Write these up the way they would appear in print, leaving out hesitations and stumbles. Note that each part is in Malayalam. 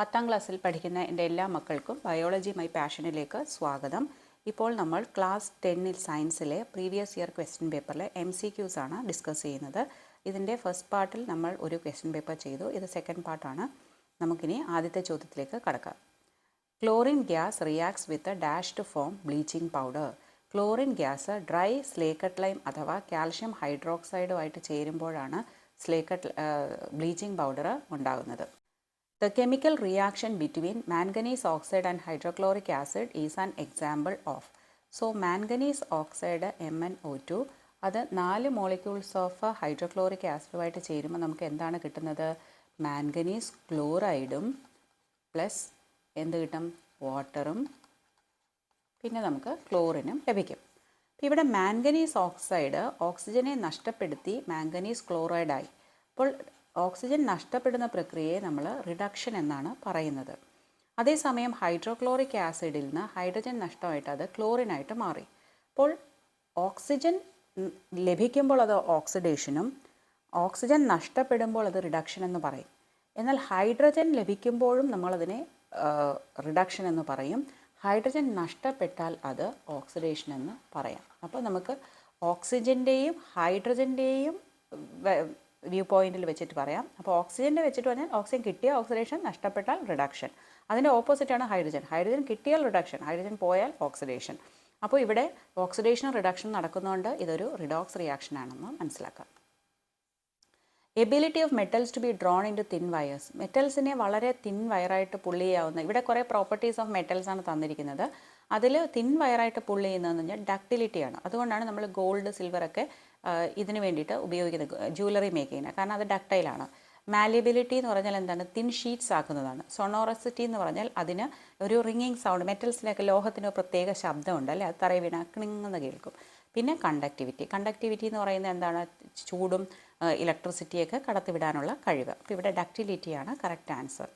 10ാം ക്ലാസ്സിൽ പഠിക്കുന്ന എൻ്റെ എല്ലാ മക്കൾക്കും ബയോളജി മൈ പാഷനിലേക്ക് സ്വാഗതം. ഇപ്പോൾ നമ്മൾ ക്ലാസ് 10ൽ സയൻസിലെ പ്രീവിയസ് ഇയർ ക്വസ്റ്റ്യൻ പേപ്പറിലെ MCQs ആണ് ഡിസ്കസ് ചെയ്യുന്നത്. ഇതിൻ്റെ ഫസ്റ്റ് പാർട്ടിൽ നമ്മൾ ഒരു ക്വസ്റ്റ്യൻ പേപ്പർ ചെയ്തു. ഇത് സെക്കൻഡ് പാർട്ടാണ്. നമുക്കിനി ആദ്യത്തെ ചോദ്യത്തിലേക്ക് കടക്കാം. Chlorine gas reacts with dash to form bleaching powder. Chlorine gas dry slaked lime അഥവാ കാൽഷ്യം ഹൈഡ്രോക്സൈഡുമായിട്ട് ചേരുമ്പോഴാണ് ബ്ലീച്ചിങ് പൗഡർ ഉണ്ടാകുന്നത്. The chemical reaction between manganese oxide and hydrochloric acid is an example of. So manganese oxide MnO2 അത് 4 മോളിക്യൂൾസ് ഓഫ് ഹൈഡ്രോക്ലോറിക് ആസിഡുമായിട്ട് ചേരുമ്പോൾ നമുക്ക് എന്താണ് കിട്ടുന്നത്? മാംഗനീസ് ക്ലോറൈഡും പ്ലസ് എന്ത് കിട്ടും? വാട്ടറും പിന്നെ നമുക്ക് ക്ലോറിനും ലഭിക്കും. ഇവിടെ മാംഗനീസ് ഓക്സൈഡ് ഓക്സിജനെ നഷ്ടപ്പെടുത്തി മാംഗനീസ് ക്ലോറൈഡായി. അപ്പോൾ ഓക്സിജൻ നഷ്ടപ്പെടുന്ന പ്രക്രിയയെ നമ്മൾ റിഡക്ഷൻ എന്നാണ് പറയുന്നത്. അതേസമയം ഹൈഡ്രോക്ലോറിക് ആസിഡിൽ നിന്ന് ഹൈഡ്രജൻ നഷ്ടമായിട്ട് അത് ക്ലോറിനായിട്ട് മാറി. അപ്പോൾ ഓക്സിജൻ ലഭിക്കുമ്പോൾ അത് ഓക്സിഡേഷനും ഓക്സിജൻ നഷ്ടപ്പെടുമ്പോൾ അത് റിഡക്ഷൻ എന്ന് പറയും. എന്നാൽ ഹൈഡ്രജൻ ലഭിക്കുമ്പോഴും നമ്മളതിനെ റിഡക്ഷൻ എന്ന് പറയും. ഹൈഡ്രജൻ നഷ്ടപ്പെട്ടാൽ അത് ഓക്സിഡേഷൻ എന്ന് പറയാം. അപ്പോൾ നമുക്ക് ഓക്സിജൻ്റെയും ഹൈഡ്രജൻ്റെയും വ്യൂ പോയിന്റിൽ വെച്ചിട്ട് പറയാം. അപ്പോൾ ഓക്സിജൻ്റെ വെച്ചിട്ട് പറഞ്ഞാൽ ഓക്സിജൻ കിട്ടിയ ഓക്സിഡേഷൻ, നഷ്ടപ്പെട്ടാൽ റിഡക്ഷൻ. അതിൻ്റെ ഓപ്പോസിറ്റാണ് ഹൈഡ്രജൻ. ഹൈഡ്രജൻ കിട്ടിയാൽ റിഡക്ഷൻ, ഹൈഡ്രജൻ പോയാൽ ഓക്സിഡേഷൻ. അപ്പോൾ ഇവിടെ ഓക്സിഡേഷനും റിഡക്ഷനും നടക്കുന്നതുകൊണ്ട് ഇതൊരു റിഡോക്സ് റിയാക്ഷൻ ആണെന്ന് മനസ്സിലാക്കാം. Ability of metals to be drawn into thin wires. മെറ്റൽസിനെ വളരെ തിൻ വയറായിട്ട് പുള്ളി ചെയ്യാവുന്ന, ഇവിടെ കുറേ പ്രോപ്പർട്ടീസ് ഓഫ് മെറ്റൽസ് ആണ് തന്നിരിക്കുന്നത്. അതിൽ തിൻ വയറായിട്ട് പുള്ളി ചെയ്യുന്നതെന്ന് പറഞ്ഞാൽ ഡക്റ്റിലിറ്റിയാണ്. അതുകൊണ്ടാണ് നമ്മൾ ഗോൾഡ്, സിൽവറൊക്കെ ഇതിന് വേണ്ടിയിട്ട് ഉപയോഗിക്കുന്നത്, ജ്വല്ലറി മേക്കിങ്ങിന്. കാരണം അത് ഡക്റ്റൈലാണ്. മാലിയബിലിറ്റി എന്ന് പറഞ്ഞാൽ എന്താണ്? Thin sheets ആക്കുന്നതാണ്. സൊണോറസിറ്റി എന്ന് പറഞ്ഞാൽ അതിന് ഒരു റിങ്ങിങ് സൗണ്ട്, മെറ്റൽസിലൊക്കെ ലോഹത്തിന് പ്രത്യേക ശബ്ദമുണ്ട് അല്ലേ, അത് തറയിൽ വീണ ക്ലിങ്ങെന്ന് കേൾക്കും. പിന്നെ കണ്ടക്ടിവിറ്റി എന്ന് പറയുന്നത് എന്താണ്? ചൂടും ഇലക്ട്രിസിറ്റിയൊക്കെ കടത്തിവിടാനുള്ള കഴിവ്. അപ്പോൾ ഇവിടെ ഡക്റ്റിലിറ്റിയാണ് correct answer.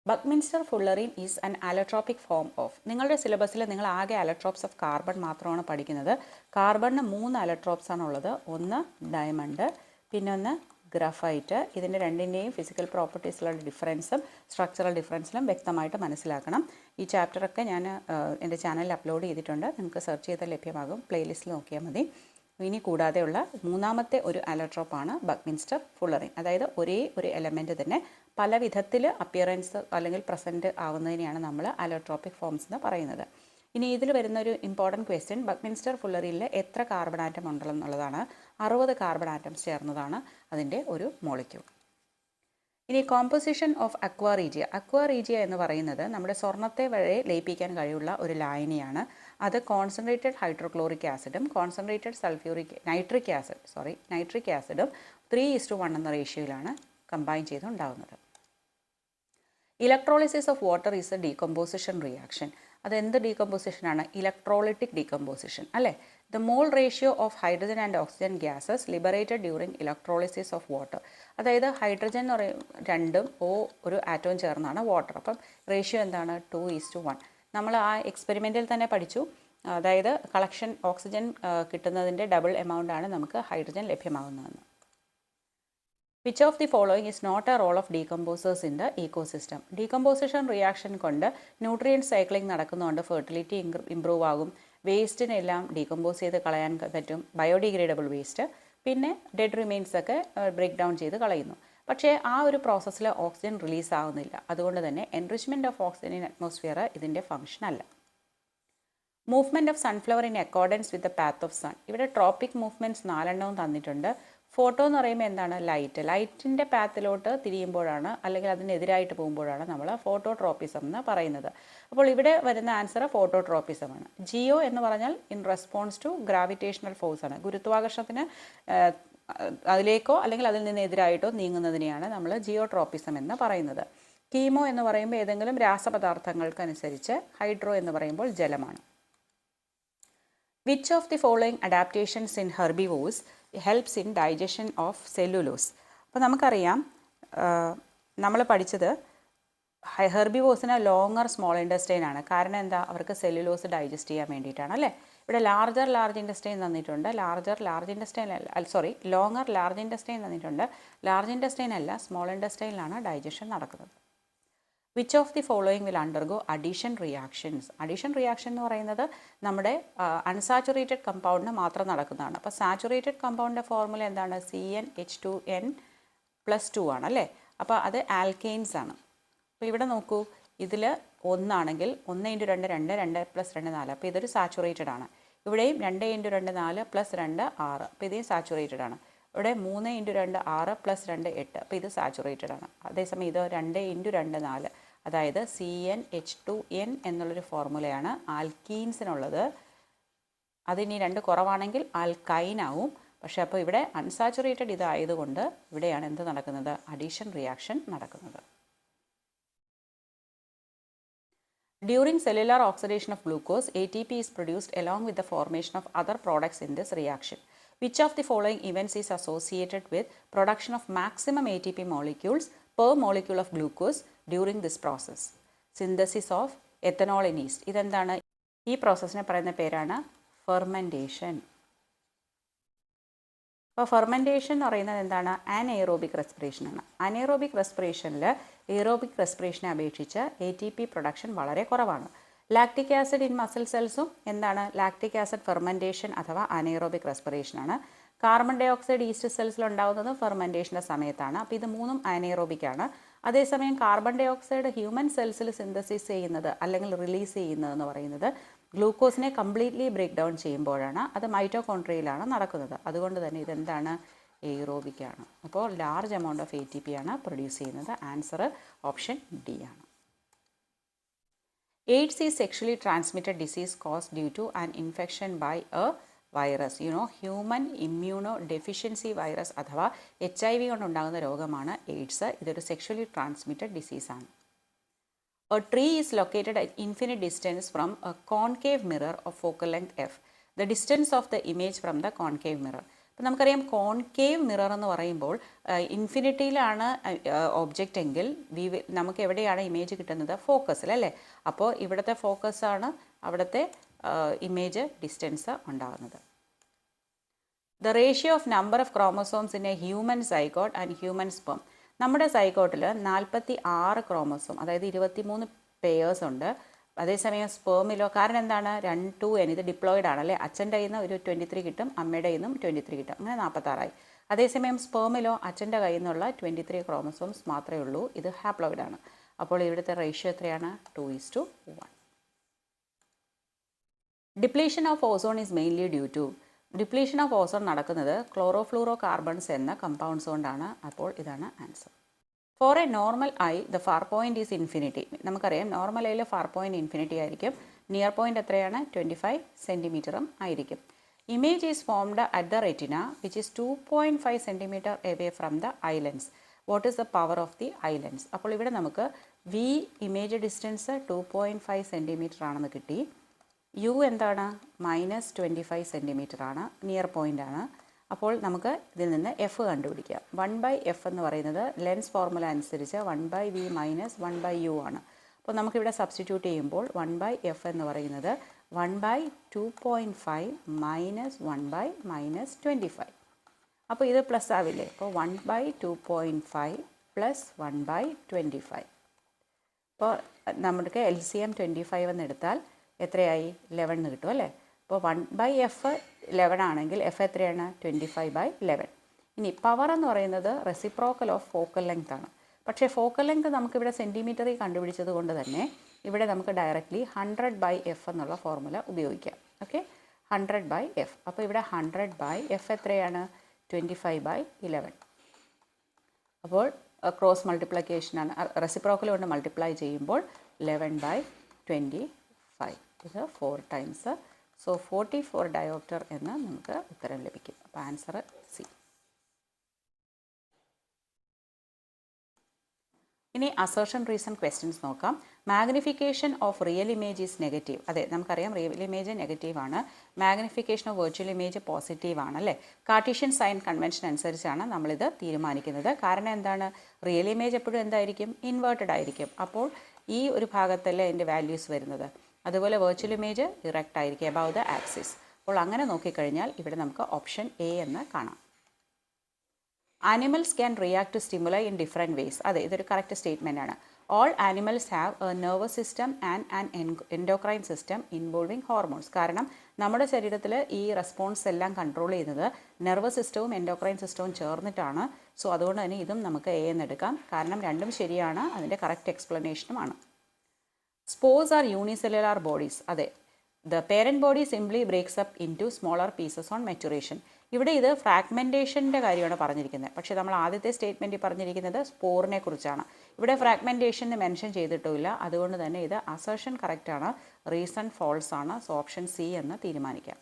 Buckminsterfullerene is an allotropic form of. നിങ്ങളുടെ സിലബസിൽ നിങ്ങൾ ആകെ അലോട്രോപ്സ് ഓഫ് കാർബൺ മാത്രമാണ് പഠിക്കുന്നത്. കാർബണിന് 3 അലോട്രോപ്സ് ആണുള്ളത്. ഒന്ന് ഡയമണ്ട്, പിന്നെ ഒന്ന് ഗ്രഫൈറ്റ്. ഇതിൻ്റെ രണ്ടിൻ്റെയും ഫിസിക്കൽ പ്രോപ്പർട്ടീസിലുള്ള ഡിഫറൻസും സ്ട്രക്ചറൽ ഡിഫറൻസിലും വ്യക്തമായിട്ട് മനസ്സിലാക്കണം. ഈ ചാപ്റ്ററൊക്കെ ഞാൻ എൻ്റെ ചാനലിൽ അപ്ലോഡ് ചെയ്തിട്ടുണ്ട്. നിങ്ങൾക്ക് സെർച്ച് ചെയ്താൽ ലഭ്യമാകും. പ്ലേലിസ്റ്റിൽ നോക്കിയാൽ മതി. ഇനി കൂടാതെയുള്ള മൂന്നാമത്തെ ഒരു അലോട്രോപ്പാണ് ബക്മിൻസ്റ്റർ ഫുള്ളറിൻ. അതായത് ഒരേ ഒരു എലമെൻറ്റ് തന്നെ പല വിധത്തിൽ അപ്പിയറൻസ് അല്ലെങ്കിൽ പ്രസൻറ്റ് ആവുന്നതിനെയാണ് നമ്മൾ അലോട്രോപ്പിക് ഫോംസ് എന്ന് പറയുന്നത്. ഇനി ഇതിൽ വരുന്ന ഒരു ഇമ്പോർട്ടൻറ്റ് ക്വസ്റ്റ്യൻ, ബക്മിൻസ്റ്റർ ഫുള്ളറിനിൽ എത്ര കാർബൺ ആറ്റം ഉണ്ടെന്നുള്ളതാണ്. 60 കാർബൺ ആറ്റംസ് ചേർന്നതാണ് അതിൻ്റെ ഒരു മോളിക്യൂൾ. ഇനി കോമ്പോസിഷൻ ഓഫ് അക്വാറീജിയ. അക്വാറീജിയ എന്ന് പറയുന്നത് നമ്മുടെ സ്വർണ്ണത്തെ വരെ ലയിപ്പിക്കാൻ കഴിവുള്ള ഒരു ലായനിയാണ്. അത് കോൺസെൻട്രേറ്റഡ് ഹൈഡ്രോക്ലോറിക് ആസിഡും കോൺസെൻട്രേറ്റഡ് നൈട്രിക് ആസിഡും 3:1 എന്ന റേഷ്യോയിലാണ് കമ്പൈൻ ചെയ്തുണ്ടാകുന്നത്. Electrolysis of water is a decomposition reaction. അതെന്ത് ഡീകമ്പോസിഷനാണ്? ഇലക്ട്രോളിറ്റിക് ഡീകമ്പോസിഷൻ അല്ലേ. The mole ratio of hydrogen and oxygen gases liberated during electrolysis of water. അതായത് ഹൈഡ്രജൻ എന്ന് പറയും 2ഉം ഒരു ആറ്റവും ചേർന്നാണ് വാട്ടർ. അപ്പം റേഷ്യോ എന്താണ്? 2:1. നമ്മൾ ആ എക്സ്പെരിമെൻറ്റിൽ തന്നെ പഠിച്ചു. അതായത് കളക്ഷൻ ഓക്സിജൻ കിട്ടുന്നതിൻ്റെ ഡബിൾ എമൗണ്ട് ആണ് നമുക്ക് ഹൈഡ്രജൻ ലഭ്യമാകുന്നതെന്ന്. Which of the following is not a role of decomposers in the ecosystem. Decomposition reaction കൊണ്ട് ന്യൂട്രിയൻറ്റ് സൈക്ലിംഗ് നടക്കുന്നതുകൊണ്ട് ഫെർട്ടിലിറ്റി ഇമ്പ്രൂവ് ആകും. വേസ്റ്റിനെല്ലാം ഡീകമ്പോസ് ചെയ്ത് കളയാൻ പറ്റും, ബയോഡിഗ്രേഡബിൾ വേസ്റ്റ്. പിന്നെ ഡെഡ് റിമെയിൻസ് ഒക്കെ ബ്രേക്ക് ഡൗൺ ചെയ്ത് കളയുന്നു. പക്ഷേ ആ ഒരു പ്രോസസ്സിൽ ഓക്സിജൻ റിലീസ് ആവുന്നില്ല. അതുകൊണ്ട് തന്നെ enrichment of oxygen in atmosphere ഇതിൻ്റെ ഫംഗ്ഷൻ അല്ല. Movement of sunflower in accordance with the path of sun. ഇവിടെ ട്രോപ്പിക് മൂവ്മെൻറ്റ്സ് 4 തന്നിട്ടുണ്ട്. ഫോട്ടോ എന്ന് പറയുമ്പോൾ എന്താണ്? ലൈറ്റിൻ്റെ പാത്തിലോട്ട് തിരിയുമ്പോഴാണ് അല്ലെങ്കിൽ അതിനെതിരായിട്ട് പോകുമ്പോഴാണ് നമ്മൾ ഫോട്ടോട്രോപ്പിസം എന്ന് പറയുന്നത്. അപ്പോൾ ഇവിടെ വരുന്ന ആൻസർ ഫോട്ടോട്രോപ്പിസമാണ്. ജിയോ എന്ന് പറഞ്ഞാൽ in response to gravitational force ആണ്. ഗുരുത്വാകർഷണത്തിന് അതിലേക്കോ അല്ലെങ്കിൽ അതിൽ നിന്ന് എതിരായിട്ടോ നീങ്ങുന്നതിനെയാണ് നമ്മൾ ജിയോട്രോപ്പിസം എന്ന് പറയുന്നത്. കീമോ എന്ന് പറയുമ്പോൾ ഏതെങ്കിലും രാസപദാർത്ഥങ്ങൾക്കനുസരിച്ച്, ഹൈഡ്രോ എന്ന് പറയുമ്പോൾ ജലമാണ്. Which of the following adaptations in herbivores helps in digestion of cellulose. അപ്പോൾ നമുക്കറിയാം, നമ്മൾ പഠിച്ചത് ഹെർബിവോഴ്സിന് ലോങ്ങർ സ്മോൾ ഇൻഡസ്റ്റൈൻ ആണ്. കാരണം എന്താ? അവർക്ക് സെല്ലുലോസ് ഡൈജസ്റ്റ് ചെയ്യാൻ വേണ്ടിയിട്ടാണ് അല്ലേ. ഇവിടെ ലാർജ് ഇൻഡസ്റ്റൈൻ തന്നിട്ടുണ്ട്. ലോങ്ങർ ലാർജ് ഇൻഡസ്റ്റൈൻ തന്നിട്ടുണ്ട്. ലാർജ് ഇൻഡസ്റ്റൈൻ അല്ല, സ്മോൾ ഇൻഡസ്റ്റൈനിലാണ് ഡൈജഷൻ നടക്കുന്നത്. Which of the following will undergo addition reactions. Addition reaction എന്ന് പറയുന്നത് നമ്മുടെ അൺസാച്ചുറേറ്റഡ് കമ്പൗണ്ടിന് മാത്രം നടക്കുന്നതാണ്. അപ്പോൾ സാച്ചുറേറ്റഡ് കമ്പൗണ്ടിൻ്റെ ഫോർമുല എന്താണ്? CnH2n+2 ആണ് അല്ലേ. അപ്പോൾ അത് ആൽക്കെയിൻസ് ആണ്. അപ്പോൾ ഇവിടെ നോക്കൂ, ഇതിൽ ഒന്നാണെങ്കിൽ 1 × 2 2, 2 + 2 4. അപ്പോൾ ഇതൊരു സാച്ചുറേറ്റഡ് ആണ്. ഇവിടെയും 2 × 2 4 + 2 6. അപ്പോൾ ഇതേയും സാച്ചുറേറ്റഡ് ആണ്. ഇവിടെ 3 × 2 6 + 2 8. അപ്പോൾ ഇത് സാച്ചുറേറ്റഡ് ആണ്. അതേസമയം ഇത് 2 × 2 4, അതായത് CnH2n എന്നുള്ളൊരു ഫോർമുലയാണ് ആൽക്കീൻസിനുള്ളത്. അതിനി 2 കുറവാണെങ്കിൽ ആൽക്കൈൻ ആവും. പക്ഷേ അപ്പോൾ ഇവിടെ അൺസാച്ചുറേറ്റഡ് ഇതായതുകൊണ്ട് ഇവിടെയാണ് എന്ത് നടക്കുന്നത്? അഡീഷൻ റിയാക്ഷൻ നടക്കുന്നത്. During cellular oxidation of glucose, ATP is produced along with the formation of other products in this reaction. Which of the following events is associated with production of maximum ATP molecules per molecule of glucose during this process? Synthesis of ethanol in yeast. ഇതെന്താണ്? ഈ പ്രോസസ്സിനെ പറയുന്ന പേരാണ് ഫെർമെൻറ്റേഷൻ. അപ്പോൾ ഫെർമെൻറ്റേഷൻ എന്ന് പറയുന്നത് എന്താണ്? അനഎറോബിക് റെസ്പിറേഷനാണ്. അനഎറോബിക് റെസ്പിറേഷനിൽ എറോബിക് റെസ്പിറേഷനെ അപേക്ഷിച്ച് ATP പ്രൊഡക്ഷൻ വളരെ കുറവാണ്. ലാക്റ്റിക് ആസിഡ് ഇൻ മസിൽ സെൽസും എന്താണ്? ലാക്റ്റിക് ആസിഡ് ഫെർമെൻറ്റേഷൻ അഥവാ അനഎറോബിക് റെസ്പിറേഷനാണ്. കാർബൺ ഡൈ ഓക്സൈഡ് ഈസ്റ്റ് സെൽസിൽ ഉണ്ടാകുന്നത് ഫെർമെൻറ്റേഷൻ്റെ സമയത്താണ്. അപ്പോൾ ഇത് മൂന്നും അനഎറോബിക് ആണ്. അതേസമയം കാർബൺ ഡൈ ഓക്സൈഡ് ഹ്യൂമൻ സെൽസിൽ സിന്തസിസ് ചെയ്യുന്നത് അല്ലെങ്കിൽ റിലീസ് ചെയ്യുന്നതെന്ന് പറയുന്നത് ഗ്ലൂക്കോസിനെ കംപ്ലീറ്റ്ലി ബ്രേക്ക് ഡൗൺ ചെയ്യുമ്പോഴാണ്. അത് മൈറ്റോകോൺട്രിയയിലാണ് നടക്കുന്നത്. അതുകൊണ്ട് തന്നെ ഇതെന്താണ്? എയ്റോബിക് ആണ്. അപ്പോൾ ലാർജ് എമൗണ്ട് ഓഫ് ATP ആണ് പ്രൊഡ്യൂസ് ചെയ്യുന്നത്. ആൻസർ ഓപ്ഷൻ ഡി ആണ്. AIDS is sexually transmitted disease caused due to an infection by a virus. Human immunodeficiency virus അഥവാ HIV കൊണ്ടുണ്ടാകുന്ന രോഗമാണ് എയ്ഡ്സ്. ഇതൊരു സെക്ഷുവലി ട്രാൻസ്മിറ്റഡ് ഡിസീസാണ്. A tree is located at infinite distance from a concave mirror of focal length f. The distance of the image from the concave mirror. അപ്പോൾ നമുക്കറിയാം കോൺകേവ് മിറർ എന്ന് പറയുമ്പോൾ ഇൻഫിനിറ്റിയിലാണ് ഒബ്ജക്റ്റ് എങ്കിൽ നമുക്ക് എവിടെയാണ് ഇമേജ് കിട്ടുന്നത്? ഫോക്കസിൽ അല്ലേ. അപ്പോൾ ഇവിടുത്തെ ഫോക്കസാണ് അവിടുത്തെ ഇമേജ് ഡിസ്റ്റൻസ് ഉണ്ടാകുന്നത്. The ratio of number of chromosomes in A human zygote and human sperm. നമ്മുടെ സൈഗോട്ടിൽ 46 ക്രോമോസോം, അതായത് 23 പെയേഴ്സ് ഉണ്ട്. അതേസമയം സ്പേമിലോ, കാരണം എന്താണ്? 2n, ഇത് ഡിപ്ലോയിഡ് ആണല്ലേ. അച്ഛൻ്റെ കയ്യിൽ നിന്ന് ഒരു 23 കിട്ടും, അമ്മയുടെ കയ്യിൽ നിന്നും 23 കിട്ടും, അങ്ങനെ 46 ആയി. അതേസമയം സ്പേമിലോ അച്ഛൻ്റെ കയ്യിൽ നിന്നുള്ള 23 ക്രോമോസോംസ് മാത്രമേ ഉള്ളൂ. ഇത് ഹാപ്ലോയിഡ് ആണ്. അപ്പോൾ ഇവിടുത്തെ റേഷ്യോ എത്രയാണ്? 2:1. Depletion of ozone is mainly due to. Depletion of ozone നടക്കുന്നത് ക്ലോറോഫ്ലൂറോ കാർബൺസ് എന്ന കമ്പൗണ്ട്സ് കൊണ്ടാണ്. അപ്പോൾ ഇതാണ് answer. For a normal eye the far point is infinity. നമുക്കറിയാം നോർമൽ ഐയിൽ ഫാർ പോയിന്റ് ഇൻഫിനിറ്റി ആയിരിക്കും. നിയർ പോയിന്റ് എത്രയാണ്? 25 സെൻറ്റിമീറ്ററും ആയിരിക്കും. Image is formed at the retina which is 2.5 centimetre away from the eye lens. What is the power of the eye lens? അപ്പോൾ ഇവിടെ നമുക്ക് വി ഇമേജ് ഡിസ്റ്റൻസ് 2.5 സെൻറ്റിമീറ്റർ ആണെന്ന് കിട്ടി. യു എന്താണ്? -25 സെൻറ്റിമീറ്റർ ആണ്, നിയർ പോയിൻ്റ് ആണ്. അപ്പോൾ നമുക്ക് ഇതിൽ നിന്ന് എഫ് കണ്ടുപിടിക്കാം. 1/f എന്ന് പറയുന്നത് ലെൻസ് ഫോർമുല അനുസരിച്ച് 1/v - 1/u ആണ്. അപ്പോൾ നമുക്കിവിടെ സബ്സ്റ്റിറ്റ്യൂട്ട് ചെയ്യുമ്പോൾ 1/f എന്ന് പറയുന്നത് 1/2.5 - 1/-25. അപ്പോൾ ഇത് പ്ലസ് ആവില്ലേ? അപ്പോൾ 1/2.5 + 1/25. അപ്പോൾ നമുക്ക് LCM 25 എന്ന് എടുത്താൽ എത്രയായി? 11 എന്ന് കിട്ടും അല്ലേ. അപ്പോൾ 1/f 11 ആണെങ്കിൽ എഫ് എത്രയാണ്? 25/11. ഇനി പവർ എന്ന് പറയുന്നത് റെസിപ്രോക്കൽ ഓഫ് ഫോക്കൽ ലെങ്ത് ആണ്. പക്ഷേ ഫോക്കൽ ലെങ്ത് നമുക്കിവിടെ സെൻറ്റിമീറ്ററിൽ കണ്ടുപിടിച്ചത് കൊണ്ട് തന്നെ ഇവിടെ നമുക്ക് ഡയറക്റ്റ്ലി 100/f എന്നുള്ള ഫോർമുല ഉപയോഗിക്കാം. Okay, 100/f. അപ്പോൾ ഇവിടെ 100/f എത്രയാണ്? 25/11. അപ്പോൾ ക്രോസ് മൾട്ടിപ്ലിക്കേഷനാണ്, റെസിപ്രോക്കൽ കൊണ്ട് മൾട്ടിപ്ലൈ ചെയ്യുമ്പോൾ 11/25. ഇത് 4 ടൈംസ്. സോ 44 ഡയോപ്റ്റർ എന്ന് നമുക്ക് ഉത്തരം ലഭിക്കും. അപ്പോൾ ആൻസർ സി. ഇനി അസേർഷൻ റീസൺ ക്വസ്റ്റ്യൻസ് നോക്കാം. Magnification of real image is negative. അതെ, നമുക്കറിയാം റിയൽ ഇമേജ് നെഗറ്റീവ് ആണ്. Magnification of virtual image positive ആണ് അല്ലേ. കാർട്ടീഷ്യൻ സൈൻ കൺവെൻഷൻ അനുസരിച്ചാണ് നമ്മളിത് തീരുമാനിക്കുന്നത്. കാരണം എന്താണ്? റിയൽ ഇമേജ് എപ്പോഴും എന്തായിരിക്കും? ഇൻവേർട്ടഡ് ആയിരിക്കും. അപ്പോൾ ഈ ഒരു ഭാഗത്തല്ലേ അതിൻ്റെ വാല്യൂസ് വരുന്നത്. അതുപോലെ വെർച്വൽ ഇമേജ് ഇറക്റ്റ് ആയിരിക്കും, എബവ് ദ ആക്സിസ്. അപ്പോൾ അങ്ങനെ നോക്കിക്കഴിഞ്ഞാൽ ഇവിടെ നമുക്ക് ഓപ്ഷൻ എ എന്ന് കാണാം. Animals can react to stimuli in different ways. അതെ, ഇതൊരു കറക്റ്റ് സ്റ്റേറ്റ്മെൻ്റ് ആണ്. All animals have a nervous system and an endocrine system involving hormones. കാരണം നമ്മുടെ ശരീരത്തിൽ ഈ റെസ്പോൺസ് എല്ലാം കൺട്രോൾ ചെയ്യുന്നത് നെർവസ് സിസ്റ്റവും എൻഡോക്രൈൻ സിസ്റ്റവും ചേർന്നിട്ടാണ്. സോ അതുകൊണ്ട് തന്നെ ഇതും നമുക്ക് എ എന്നെടുക്കാം. കാരണം രണ്ടും ശരിയാണ്, അതിൻ്റെ കറക്റ്റ് എക്സ്പ്ലനേഷനുമാണ്. Spores are unicellular bodies. അതെ, the parent body simply breaks up into smaller pieces on maturation. ഇവിടെ ഇത് ഫ്രാഗ്മെൻറ്റേഷൻ്റെ കാര്യമാണ് പറഞ്ഞിരിക്കുന്നത്. പക്ഷേ നമ്മൾ ആദ്യത്തെ സ്റ്റേറ്റ്മെൻറ്റിൽ പറഞ്ഞിരിക്കുന്നത് സ്പോറിനെ കുറിച്ചാണ്. ഇവിടെ ഫ്രാഗ്മെൻറ്റേഷൻ മെൻഷൻ ചെയ്തിട്ടുമില്ല. അതുകൊണ്ട് തന്നെ ഇത് അസർഷൻ കറക്റ്റാണ്, റീസൺ ഫോൾസ് ആണ്. സോ ഓപ്ഷൻ സി എന്ന് തീരുമാനിക്കാം.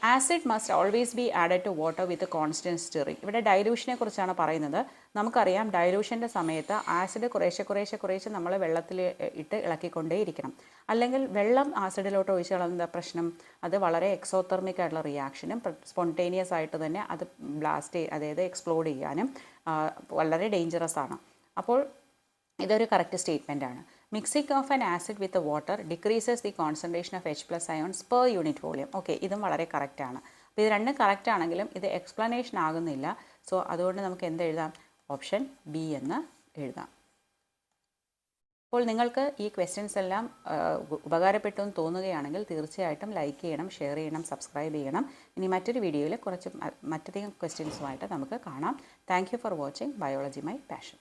Acid must always be added to water with constant stirring. ഇവിടെ ഡൈലൂഷനെ കുറിച്ചാണ് പറയുന്നത്. നമുക്കറിയാം ഡൈലൂഷൻ്റെ സമയത്ത് ആസിഡ് കുറേശ്ശെ നമ്മൾ വെള്ളത്തിൽ ഇട്ട് ഇളക്കിക്കൊണ്ടേയിരിക്കണം. അല്ലെങ്കിൽ വെള്ളം ആസിഡിലോട്ട് ഒഴിച്ച് കളയുന്ന പ്രശ്നം, അത് വളരെ എക്സോതെർമിക് ആയിട്ടുള്ള റിയാക്ഷനും സ്പോണ്ടേനിയസ് ആയിട്ട് തന്നെ അത് അതായത് എക്സ്പ്ലോഡ് ചെയ്യാനും വളരെ ഡേഞ്ചറസ് ആണ്. അപ്പോൾ ഇതൊരു കറക്റ്റ് സ്റ്റേറ്റ്മെൻ്റ് ആണ്. Mixing of an acid with water decreases the concentration of H+ ions per unit volume. Okay, ഇതും വളരെ കറക്റ്റാണ്. അപ്പോൾ ഇത് രണ്ടും കറക്റ്റ് ആണെങ്കിലും ഇത് എക്സ്പ്ലനേഷൻ ആകുന്നില്ല. സോ അതുകൊണ്ട് നമുക്ക് എന്ത് എഴുതാം? ഓപ്ഷൻ ബി എന്ന് എഴുതാം. അപ്പോൾ നിങ്ങൾക്ക് ഈ ക്വസ്റ്റ്യൻസ് എല്ലാം ഉപകാരപ്പെട്ടു എന്ന് തോന്നുകയാണെങ്കിൽ തീർച്ചയായിട്ടും ലൈക്ക് ചെയ്യണം, ഷെയർ ചെയ്യണം, സബ്സ്ക്രൈബ് ചെയ്യണം. ഇനി മറ്റൊരു വീഡിയോയിൽ മറ്റധികം ക്വസ്റ്റ്യൻസുമായിട്ട് നമുക്ക് കാണാം. Thank you for watching biology my passion.